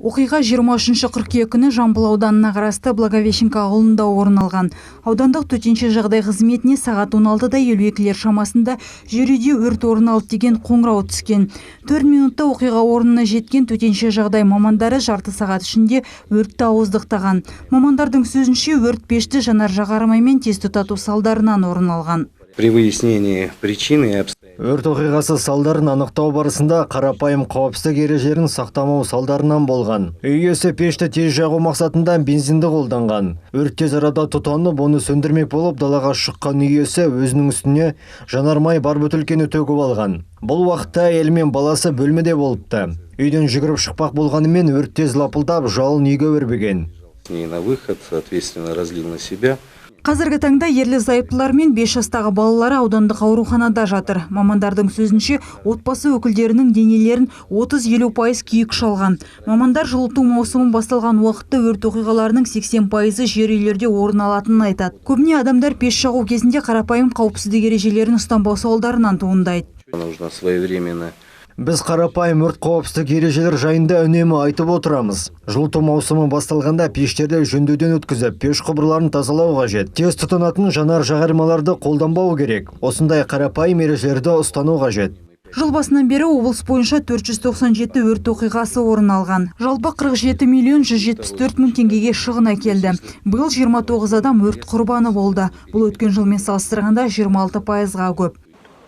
Оқиға 23 қыркүйек күні Жамбыл ауданына қарасты Благовещенка ауылында орын алған. Аудандық төтенше жағдай қызметіне сағат 16:52 шамасында жер үйде өрт орын алды деген қоңырау түскен. 4 минутта оқиға орнына жеткен төтенше жағдай мамандары жарты сағат ішінде өртті ауыздықтаған. Мамандардың сөзінше өрт пешті жанар-жағармаймен тез тұтату салдарынан орын алған. При выяснении причины и обстоятельств өрт оқиғасы салдарын анықтау барысында қарапайым қауіпсіздік ережелерін сақтамау салдарынан болған. Үй иесі пешті тез жағу мақсатында бензинді қолданған. Өрт тез арада тұтанып, оны сөндірмек болып далаға шыққан үй иесі өзінің үстіне жанармай бар бөтелкені төгіп алған. Бұл уақытта әйелі мен баласы бөлмеде болыпты. Үйден жүгіріп шықпақ болғанымен өрт тез лапылдап, жалын үйге өрбіген. на выход, соответственно, разлил на себя. Қазіргі таңда ерлі зайыптылар мен 5 жастағы балалары аудандық ауруханада жатыр. Мамандардың сөзінше, отбасы өкілдерінің денелерін 30-50% күйік шалған. Мамандар жылыту маусымы басталған уақытта өрт оқиғаларының 80% жер үйлерде орын алатынын айтады. Көбіне адамдар пеш жағу кезінде қарапайым қауіпсіздік ережелерін ұстанбау салдарынан туындайды. Нужно своевременно. Біз қарапайым өрт қауіпсіздік ережелер жайында үнемі айтып отырамыз. Жылыту маусымы басталғанда пештерді жөндеуден өткізіп, пеш құбырларын тазалау қажет. Тез тұтанатын жанар-жағармайларды қолданбау керек. Осындай қарапайым ережелерді ұстану қажет. Жыл басынан бері облыс бойынша 497 өрт оқиғасы орын алған. Жалпы 47 миллион 174 мың теңгеге шығын әкелді. Биыл 29 адам өрт құрбаны болды. Бұл өткен жылмен салыстырғанда 26%-ға көп.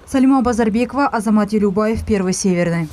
Салима Базарбекова, Азамат Елубаев, Первый Северный.